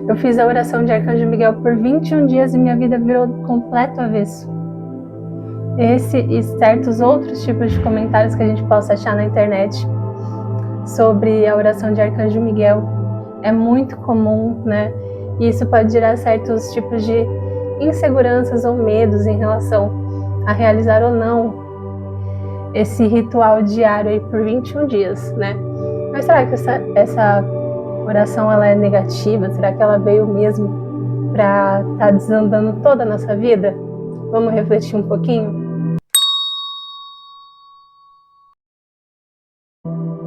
Eu fiz a oração de Arcanjo Miguel por 21 dias e minha vida virou completo avesso. Esse e certos outros tipos de comentários que a gente possa achar na internet sobre a oração de Arcanjo Miguel é muito comum, né? E isso pode gerar certos tipos de inseguranças ou medos em relação a realizar ou não esse ritual diário aí por 21 dias, né? Mas será que essa oração ela é negativa? Será que ela veio mesmo para estar desandando toda a nossa vida? Vamos refletir um pouquinho?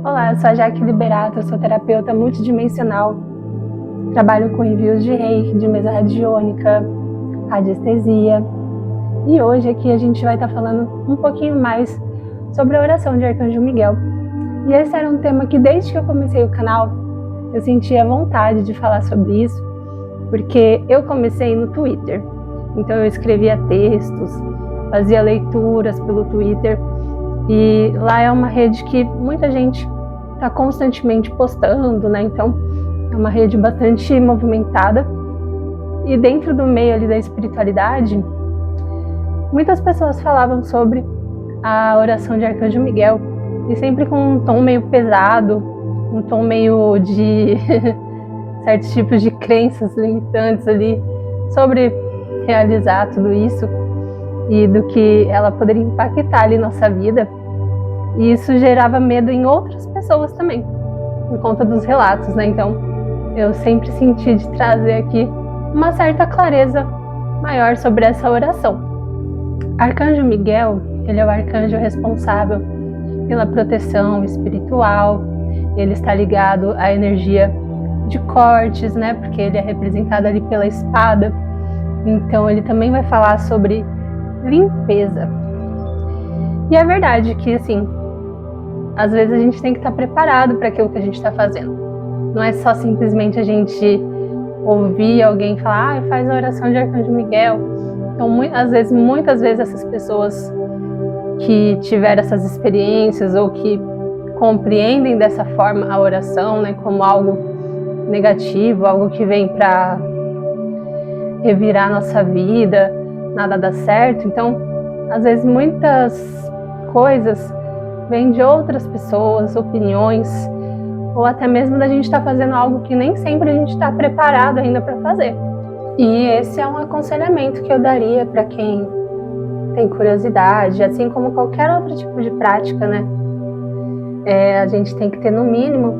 Olá, eu sou a Jaque Liberato, eu sou terapeuta multidimensional. Trabalho com envios de reiki, de mesa radiônica, radiestesia. E hoje aqui a gente vai estar falando um pouquinho mais sobre a oração de Arcanjo Miguel. E esse era um tema que desde que eu comecei o canal, eu sentia vontade de falar sobre isso, porque eu comecei no Twitter. Então eu escrevia textos, fazia leituras pelo Twitter, e lá é uma rede que muita gente está constantemente postando, né? Então é uma rede bastante movimentada. E dentro do meio ali da espiritualidade, muitas pessoas falavam sobre a oração de Arcanjo Miguel, e sempre com um tom meio pesado, um tom meio de certos tipos de crenças limitantes ali sobre realizar tudo isso e do que ela poderia impactar ali nossa vida. E isso gerava medo em outras pessoas também, por conta dos relatos, né? Então eu sempre senti de trazer aqui uma certa clareza maior sobre essa oração. Arcanjo Miguel, ele é o arcanjo responsável pela proteção espiritual. Ele está ligado à energia de cortes, né? Porque ele é representado ali pela espada. Então ele também vai falar sobre limpeza. E é verdade que, assim, às vezes a gente tem que estar preparado para aquilo que a gente está fazendo. Não é só simplesmente a gente ouvir alguém falar, faz a oração de Arcanjo Miguel. Então, muitas vezes essas pessoas que tiveram essas experiências ou que compreendem dessa forma a oração, né, como algo negativo, algo que vem para revirar nossa vida, nada dá certo. Então, às vezes muitas coisas vêm de outras pessoas, opiniões, ou até mesmo da gente estar fazendo algo que nem sempre a gente está preparado ainda para fazer. E esse é um aconselhamento que eu daria para quem tem curiosidade, assim como qualquer outro tipo de prática, né? A gente tem que ter, no mínimo,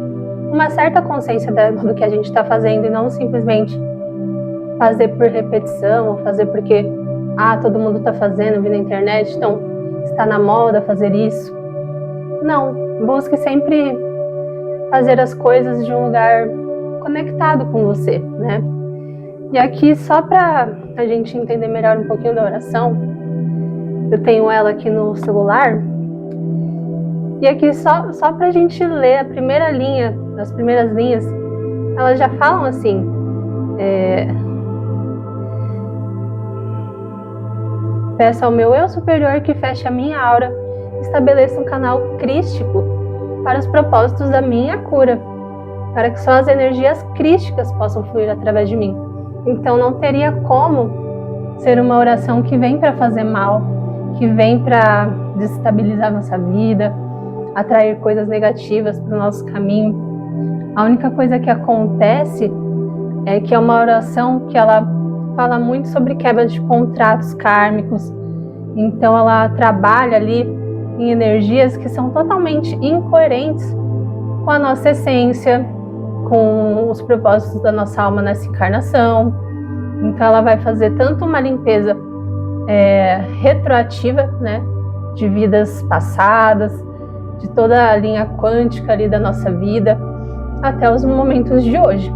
uma certa consciência do que a gente está fazendo e não simplesmente fazer por repetição ou fazer porque todo mundo está fazendo, vi na internet, então está na moda fazer isso. Não, busque sempre fazer as coisas de um lugar conectado com você, né? E aqui, só para a gente entender melhor um pouquinho da oração, eu tenho ela aqui no celular. E aqui, só para a gente ler a primeira linha, as primeiras linhas, elas já falam assim: peço ao meu eu superior que feche a minha aura, estabeleça um canal crístico para os propósitos da minha cura, para que só as energias crísticas possam fluir através de mim. Então não teria como ser uma oração que vem para fazer mal, que vem para desestabilizar nossa vida, atrair coisas negativas para o nosso caminho. A única coisa que acontece é que é uma oração que ela fala muito sobre quebra de contratos kármicos. Então ela trabalha ali em energias que são totalmente incoerentes com a nossa essência, com os propósitos da nossa alma nessa encarnação. Então ela vai fazer tanto uma limpeza retroativa, né, de vidas passadas, de toda a linha quântica ali da nossa vida, até os momentos de hoje.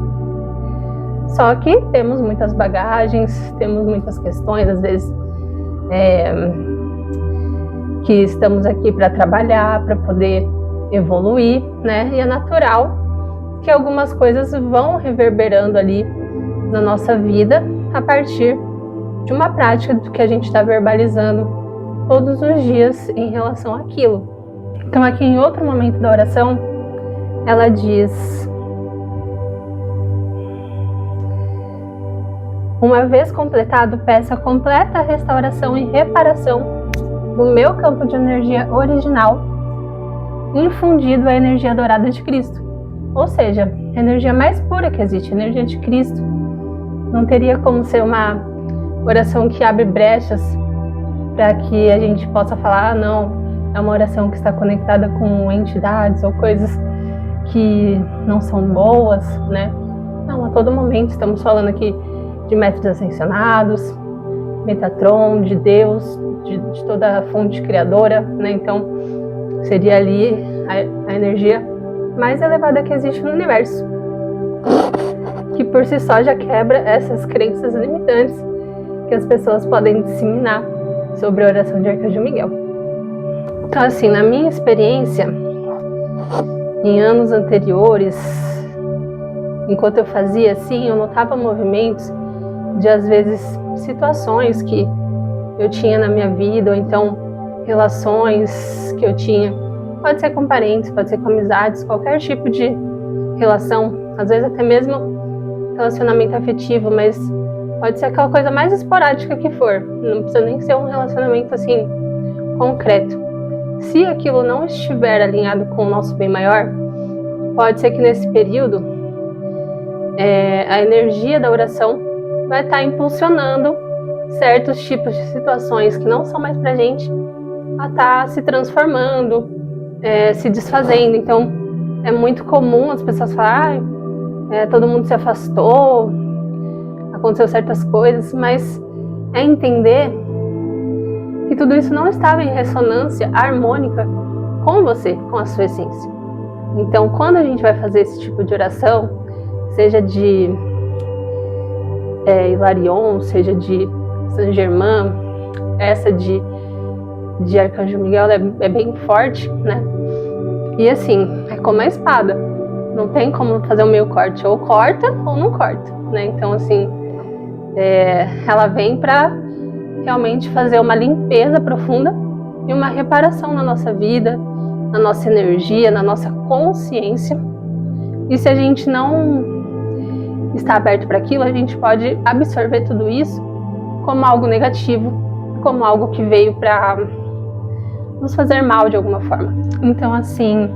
Só que temos muitas bagagens, temos muitas questões, às vezes, que estamos aqui para trabalhar, para poder evoluir, né? E é natural que algumas coisas vão reverberando ali na nossa vida a partir de uma prática do que a gente está verbalizando todos os dias em relação àquilo. Então aqui em outro momento da oração, ela diz: Uma vez completado, peço a completa restauração e reparação do meu campo de energia original, infundido a energia dourada de Cristo. Ou seja, a energia mais pura que existe, a energia de Cristo. Não teria como ser uma oração que abre brechas para que a gente possa falar, não, é uma oração que está conectada com entidades ou coisas que não são boas, né? Não, a todo momento estamos falando aqui de mestres ascensionados, Metatron, de Deus, de toda a fonte criadora, né? Então, seria ali a energia mais elevada que existe no universo, que por si só já quebra essas crenças limitantes que as pessoas podem disseminar sobre a oração de Arcanjo Miguel. Então, assim, na minha experiência, em anos anteriores, enquanto eu fazia assim, eu notava movimentos de, às vezes, situações que eu tinha na minha vida, ou então relações que eu tinha, pode ser com parentes, pode ser com amizades, qualquer tipo de relação, às vezes até mesmo relacionamento afetivo, mas pode ser aquela coisa mais esporádica que for, não precisa nem ser um relacionamento assim concreto. Se aquilo não estiver alinhado com o nosso bem maior, pode ser que nesse período a energia da oração vai estar impulsionando certos tipos de situações que não são mais pra gente a estar se transformando, se desfazendo. Então é muito comum as pessoas falarem, todo mundo se afastou, aconteceu certas coisas, mas é entender que tudo isso não estava em ressonância harmônica com você, com a sua essência. Então, quando a gente vai fazer esse tipo de oração, seja de Hilarion, seja de Saint Germain, essa de Arcanjo Miguel é bem forte, né? E assim, é como a espada, não tem como fazer o meio corte, ou corta ou não corta, né? Então, assim, ela vem para realmente fazer uma limpeza profunda e uma reparação na nossa vida, na nossa energia, na nossa consciência. E se a gente não está aberto para aquilo, a gente pode absorver tudo isso como algo negativo, como algo que veio para nos fazer mal de alguma forma. Então, assim,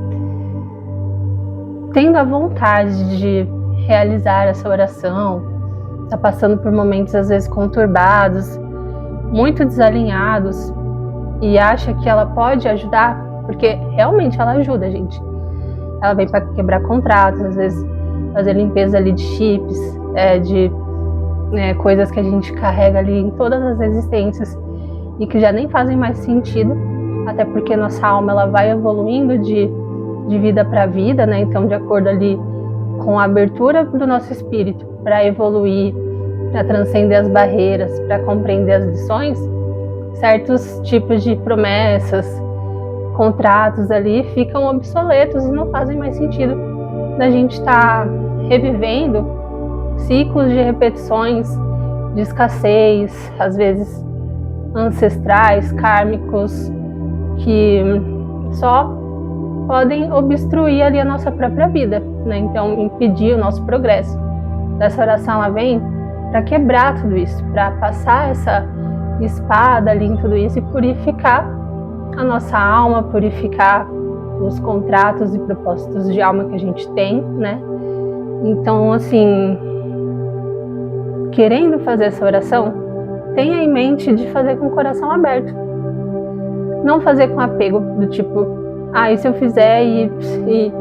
tendo a vontade de realizar essa oração, está passando por momentos às vezes conturbados, muito desalinhados, e acha que ela pode ajudar, porque realmente ela ajuda, gente. Ela vem para quebrar contratos, às vezes fazer limpeza ali de chips, de coisas que a gente carrega ali em todas as existências e que já nem fazem mais sentido, até porque nossa alma ela vai evoluindo de vida para vida, né? Então, de acordo ali com a abertura do nosso espírito para evoluir, para transcender as barreiras, para compreender as lições, certos tipos de promessas, contratos ali ficam obsoletos e não fazem mais sentido da gente estar revivendo ciclos de repetições, de escassez, às vezes ancestrais, kármicos, que só podem obstruir ali a nossa própria vida, né? Então, impedir o nosso progresso. Essa oração ela vem para quebrar tudo isso, para passar essa espada ali em tudo isso e purificar a nossa alma, purificar os contratos e propósitos de alma que a gente tem, né? Então, assim, querendo fazer essa oração, tenha em mente de fazer com o coração aberto. Não fazer com apego, do tipo, e se eu fizer e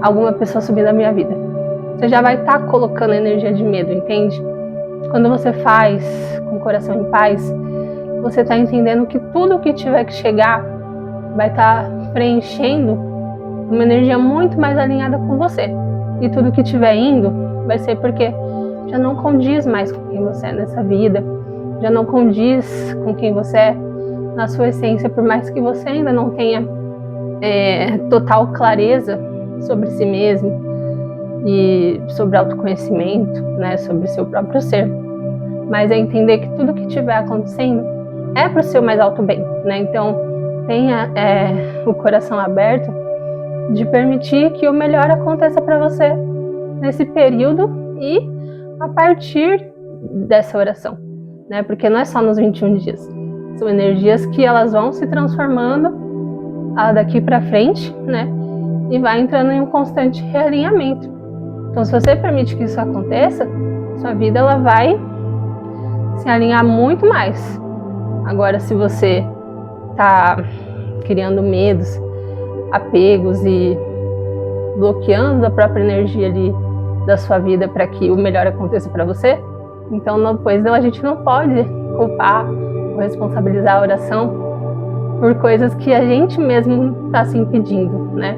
alguma pessoa subir na minha vida? Você já vai estar colocando energia de medo, entende? Quando você faz com o coração em paz, você está entendendo que tudo que tiver que chegar vai estar preenchendo uma energia muito mais alinhada com você. E tudo que estiver indo vai ser porque já não condiz mais com quem você é nessa vida, já não condiz com quem você é na sua essência, por mais que você ainda não tenha total clareza sobre si mesmo e sobre autoconhecimento, né, sobre seu próprio ser. Mas é entender que tudo que estiver acontecendo é para o seu mais alto bem, né? Então, tenha o coração aberto de permitir que o melhor aconteça para você nesse período e a partir dessa oração, né? Porque não é só nos 21 dias. São energias que elas vão se transformando daqui para frente, né? E vai entrando em um constante realinhamento. Então, se você permite que isso aconteça, sua vida ela vai se alinhar muito mais. Agora, se você está criando medos, apegos e bloqueando a própria energia ali da sua vida para que o melhor aconteça para você, então depois a gente não pode culpar ou responsabilizar a oração por coisas que a gente mesmo está se impedindo, né?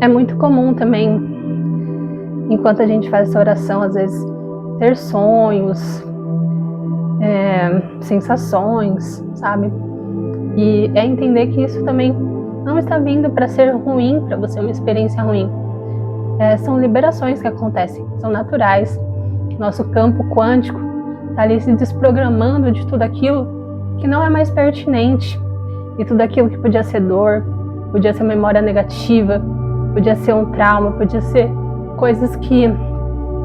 É muito comum também, enquanto a gente faz essa oração, às vezes ter sonhos, sensações, sabe? E é entender que isso também não está vindo para ser ruim para você, uma experiência ruim. São liberações que acontecem, são naturais. Nosso campo quântico está ali se desprogramando de tudo aquilo que não é mais pertinente. E tudo aquilo que podia ser dor, podia ser memória negativa, podia ser um trauma, podia ser coisas que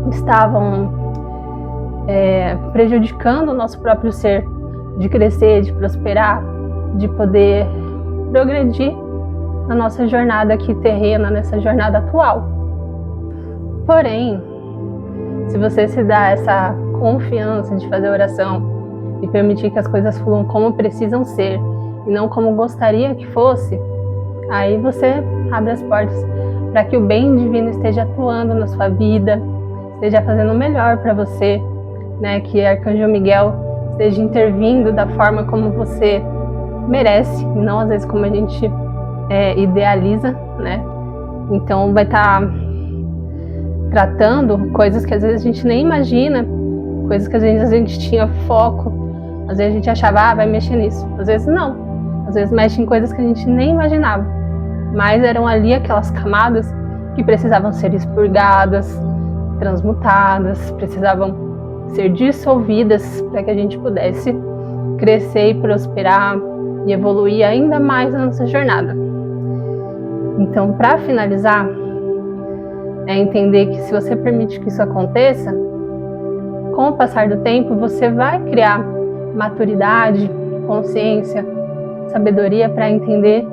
estavam prejudicando o nosso próprio ser, de crescer, de prosperar, de poder progredir na nossa jornada aqui terrena, nessa jornada atual. Porém, se você se dá essa confiança de fazer oração e permitir que as coisas fluam como precisam ser e não como gostaria que fosse, aí você abre as portas para que o bem divino esteja atuando na sua vida, esteja fazendo o melhor para você, né? Que Arcanjo Miguel esteja intervindo da forma como você merece, e não às vezes como a gente idealiza, né? Então vai estar tratando coisas que às vezes a gente nem imagina, coisas que às vezes a gente tinha foco, às vezes a gente achava, vai mexer nisso, às vezes não, às vezes mexe em coisas que a gente nem imaginava, mas eram ali aquelas camadas que precisavam ser expurgadas, transmutadas, precisavam ser dissolvidas para que a gente pudesse crescer e prosperar e evoluir ainda mais na nossa jornada. Então, para finalizar, é entender que se você permite que isso aconteça, com o passar do tempo, você vai criar maturidade, consciência, sabedoria para entender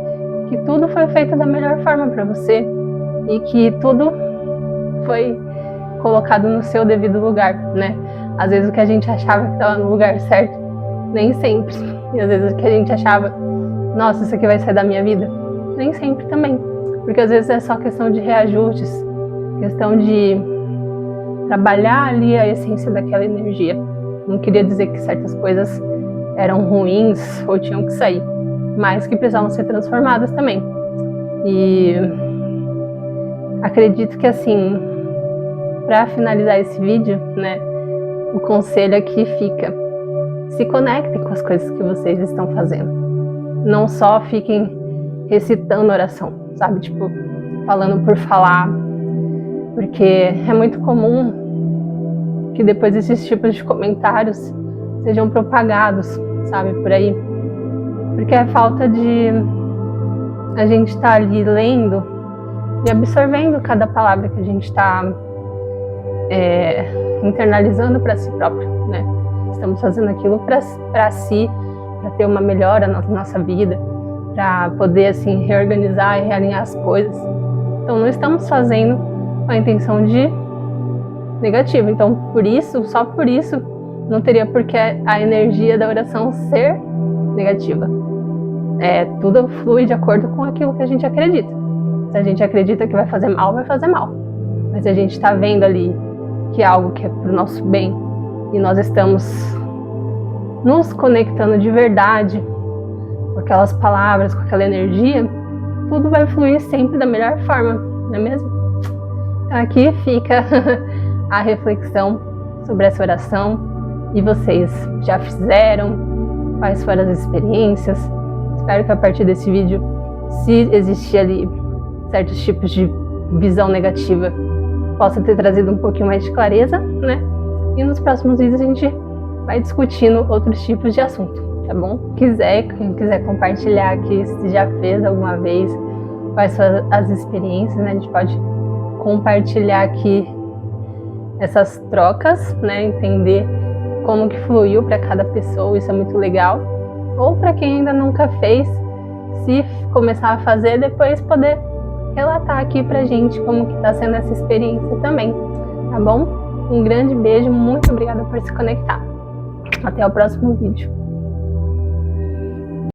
que tudo foi feito da melhor forma para você e que tudo foi colocado no seu devido lugar, né? Às vezes o que a gente achava que estava no lugar certo, nem sempre. E às vezes o que a gente achava, nossa, isso aqui vai sair da minha vida, nem sempre também. Porque às vezes é só questão de reajustes, questão de trabalhar ali a essência daquela energia. Não queria dizer que certas coisas eram ruins ou tinham que sair, mas que precisavam ser transformadas também. E acredito que assim, para finalizar esse vídeo, né, o conselho aqui fica: se conectem com as coisas que vocês estão fazendo. Não só fiquem recitando oração, sabe? Tipo, falando por falar. Porque é muito comum que depois esses tipos de comentários sejam propagados, sabe? Por aí. Porque é falta de a gente estar ali lendo e absorvendo cada palavra que a gente está internalizando para si próprio, né? Estamos fazendo aquilo para si, para ter uma melhora na nossa vida, para poder assim reorganizar e realinhar as coisas. Então não estamos fazendo com a intenção de negativo. Então por isso, só por isso, não teria por que a energia da oração ser negativa. Tudo flui de acordo com aquilo que a gente acredita. Se a gente acredita que vai fazer mal, vai fazer mal. Mas se a gente está vendo ali que é algo que é para o nosso bem e nós estamos nos conectando de verdade com aquelas palavras, com aquela energia, tudo vai fluir sempre da melhor forma, não é mesmo? Então aqui fica a reflexão sobre essa oração. E vocês já fizeram? Quais foram as experiências? Espero que a partir desse vídeo, se existir ali certos tipos de visão negativa, possa ter trazido um pouquinho mais de clareza, né? E nos próximos vídeos a gente vai discutindo outros tipos de assunto, tá bom? Quem quiser compartilhar aqui, se já fez alguma vez, quais são as experiências, né? A gente pode compartilhar aqui essas trocas, né? Entender como que fluiu para cada pessoa, isso é muito legal. Ou para quem ainda nunca fez, se começar a fazer, depois poder relatar aqui pra gente como que tá sendo essa experiência também, tá bom? Um grande beijo, muito obrigada por se conectar. Até o próximo vídeo.